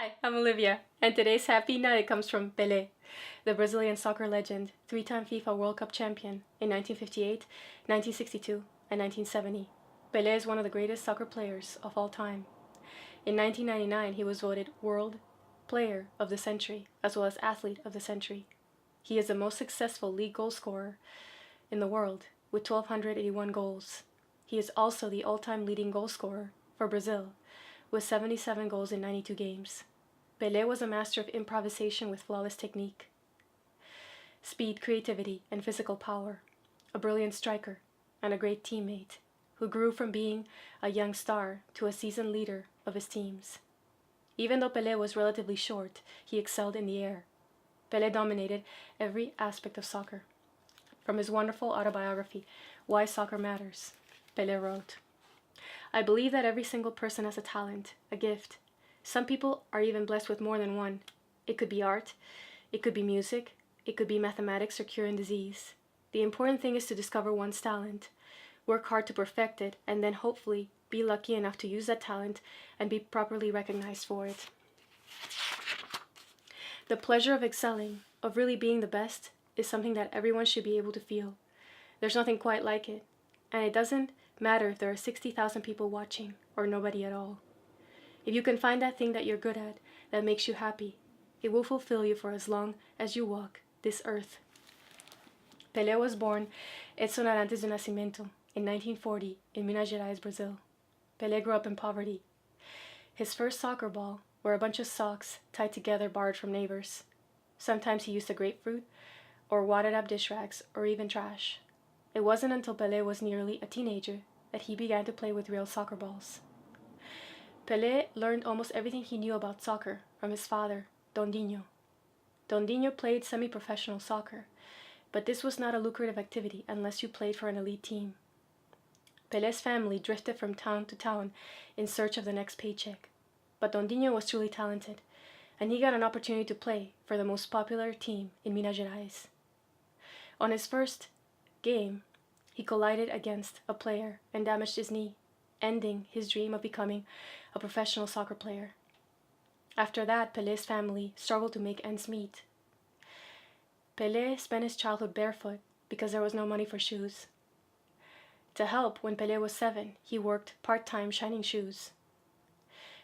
Hi, I'm Olivia, and today's happy night comes from Pelé, the Brazilian soccer legend, three-time FIFA World Cup champion in 1958, 1962, and 1970. Pelé is one of the greatest soccer players of all time. In 1999, he was voted World Player of the Century, as well as Athlete of the Century. He is the most successful league goal scorer in the world, with 1,281 goals. He is also the all-time leading goal scorer for Brazil, with 77 goals in 92 games. Pelé was a master of improvisation with flawless technique, speed, creativity, and physical power, a brilliant striker, and a great teammate, who grew from being a young star to a seasoned leader of his teams. Even though Pelé was relatively short, he excelled in the air. Pelé dominated every aspect of soccer. From his wonderful autobiography, Why Soccer Matters, Pelé wrote, "I believe that every single person has a talent, a gift. Some people are even blessed with more than one. It could be art, it could be music, it could be mathematics or curing disease. The important thing is to discover one's talent, work hard to perfect it, and then hopefully be lucky enough to use that talent and be properly recognized for it. The pleasure of excelling, of really being the best, is something that everyone should be able to feel. There's nothing quite like it, and it doesn't matter if there are 60,000 people watching or nobody at all. If you can find that thing that you're good at, that makes you happy, it will fulfill you for as long as you walk this earth." Pelé was born Edson Arantes do Nascimento in 1940 in Minas Gerais, Brazil. Pelé grew up in poverty. His first soccer ball were a bunch of socks tied together borrowed from neighbors. Sometimes he used a grapefruit, or wadded up dish rags, or even trash. It wasn't until Pelé was nearly a teenager that he began to play with real soccer balls. Pelé learned almost everything he knew about soccer from his father, Dondinho. Dondinho played semi-professional soccer, but this was not a lucrative activity unless you played for an elite team. Pelé's family drifted from town to town in search of the next paycheck, but Dondinho was truly talented, and he got an opportunity to play for the most popular team in Minas Gerais. On his first game, he collided against a player and damaged his knee, ending his dream of becoming a professional soccer player. After that, Pelé's family struggled to make ends meet. Pelé spent his childhood barefoot because there was no money for shoes. To help, when Pelé was 7, he worked part-time shining shoes.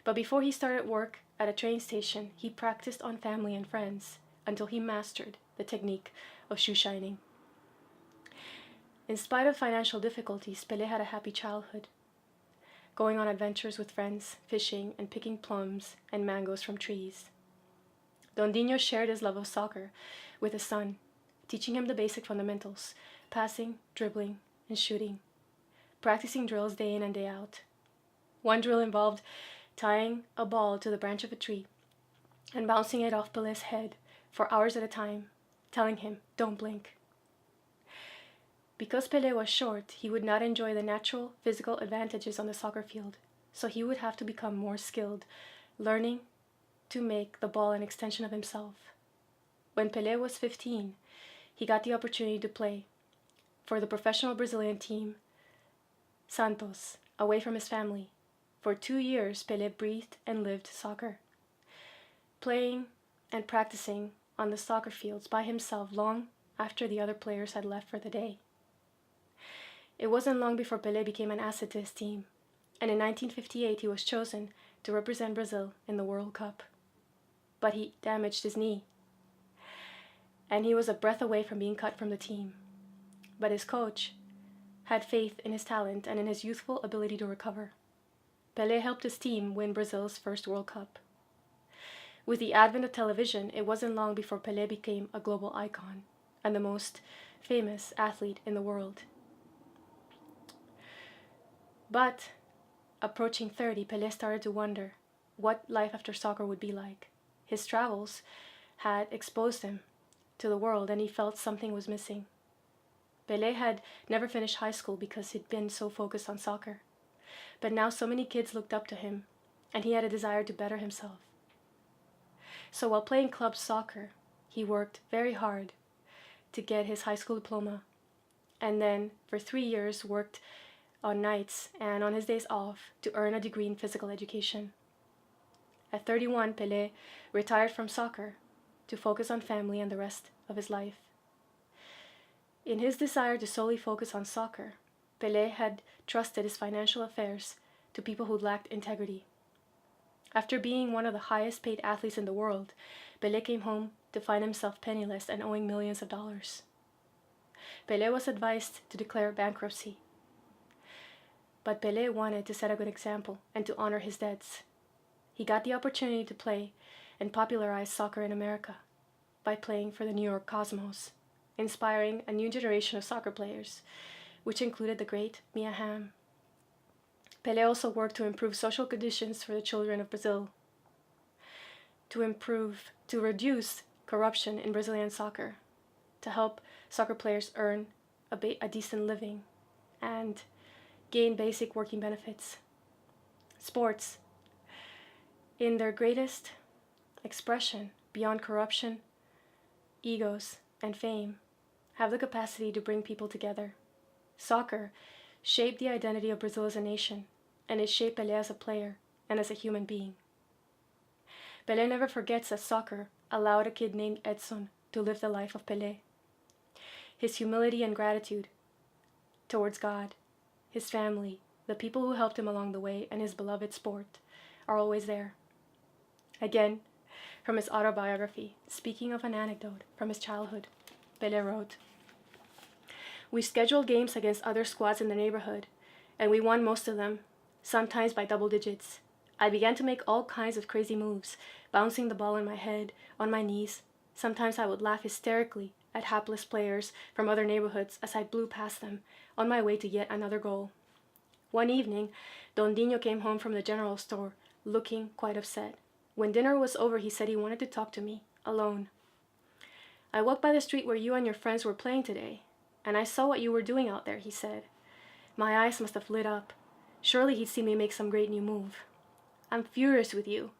But before he started work at a train station, he practiced on family and friends until he mastered the technique of shoe shining. In spite of financial difficulties, Pelé had a happy childhood, going on adventures with friends, fishing, and picking plums and mangoes from trees. Dondinho shared his love of soccer with his son, teaching him the basic fundamentals, passing, dribbling, and shooting, practicing drills day in and day out. One drill involved tying a ball to the branch of a tree and bouncing it off Pelé's head for hours at a time, telling him, "Don't blink." Because Pelé was short, he would not enjoy the natural physical advantages on the soccer field, so he would have to become more skilled, learning to make the ball an extension of himself. When Pelé was 15, he got the opportunity to play for the professional Brazilian team, Santos, away from his family. For 2 years, Pelé breathed and lived soccer, playing and practicing on the soccer fields by himself long after the other players had left for the day. It wasn't long before Pelé became an asset to his team, and in 1958 he was chosen to represent Brazil in the World Cup. But he damaged his knee, and he was a breath away from being cut from the team. But his coach had faith in his talent and in his youthful ability to recover. Pelé helped his team win Brazil's first World Cup. With the advent of television, it wasn't long before Pelé became a global icon and the most famous athlete in the world. But approaching 30, Pelé started to wonder what life after soccer would be like. His travels had exposed him to the world, and he felt something was missing. Pelé had never finished high school because he'd been so focused on soccer. But now so many kids looked up to him, and he had a desire to better himself. So while playing club soccer, he worked very hard to get his high school diploma, and then for 3 years worked on nights and on his days off to earn a degree in physical education. At 31, Pelé retired from soccer to focus on family and the rest of his life. In his desire to solely focus on soccer, Pelé had trusted his financial affairs to people who lacked integrity. After being one of the highest paid athletes in the world, Pelé came home to find himself penniless and owing millions of dollars. Pelé was advised to declare bankruptcy, but Pelé wanted to set a good example and to honor his debts. He got the opportunity to play and popularize soccer in America by playing for the New York Cosmos, inspiring a new generation of soccer players, which included the great Mia Hamm. Pelé also worked to improve social conditions for the children of Brazil, to reduce corruption in Brazilian soccer, to help soccer players earn a decent living, and gain basic working benefits. Sports, in their greatest expression, beyond corruption, egos, and fame, have the capacity to bring people together. Soccer shaped the identity of Brazil as a nation, and it shaped Pelé as a player and as a human being. Pelé never forgets that soccer allowed a kid named Edson to live the life of Pelé. His humility and gratitude towards God, his family, the people who helped him along the way, and his beloved sport are always there. Again, from his autobiography, speaking of an anecdote from his childhood, Pelé wrote, "We scheduled games against other squads in the neighborhood, and we won most of them, sometimes by double digits. I began to make all kinds of crazy moves, bouncing the ball in my head, on my knees. Sometimes I would laugh hysterically at hapless players from other neighborhoods as I blew past them on my way to yet another goal. One evening, Don Dino came home from the general store, looking quite upset. When dinner was over, he said he wanted to talk to me, alone. I walked by the street where you and your friends were playing today, and I saw what you were doing out there," he said. My eyes must have lit up. Surely he'd see me make some great new move. "I'm furious with you,"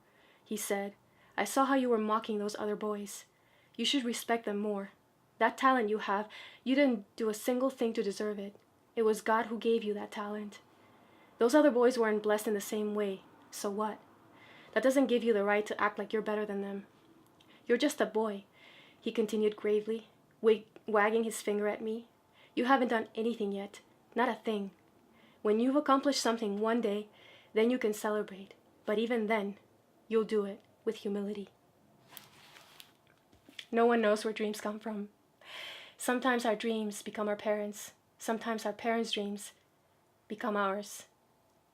he said. "I saw how you were mocking those other boys. You should respect them more. That talent you have, you didn't do a single thing to deserve it. It was God who gave you that talent. Those other boys weren't blessed in the same way, so what? That doesn't give you the right to act like you're better than them. You're just a boy," he continued gravely, wagging his finger at me. "You haven't done anything yet, not a thing. When you've accomplished something one day, then you can celebrate. But even then, you'll do it with humility." No one knows where dreams come from. Sometimes our dreams become our parents. Sometimes our parents' dreams become ours.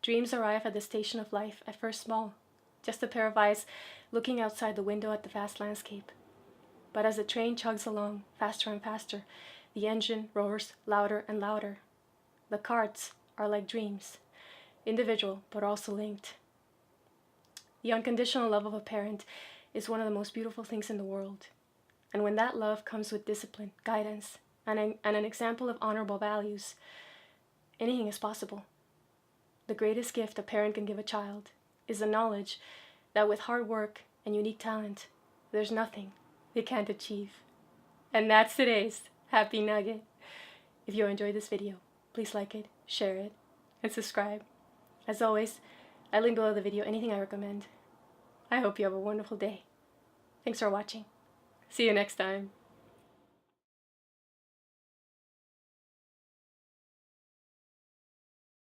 Dreams arrive at the station of life, at first small, just a pair of eyes looking outside the window at the vast landscape. But as the train chugs along, faster and faster, the engine roars louder and louder. The cards are like dreams, individual but also linked. The unconditional love of a parent is one of the most beautiful things in the world. And when that love comes with discipline, guidance, and an example of honorable values, anything is possible. The greatest gift a parent can give a child is the knowledge that with hard work and unique talent, there's nothing they can't achieve. And that's today's Happy Nugget. If you enjoyed this video, please like it, share it, and subscribe. As always, I link below the video anything I recommend. I hope you have a wonderful day. Thanks for watching. See you next time.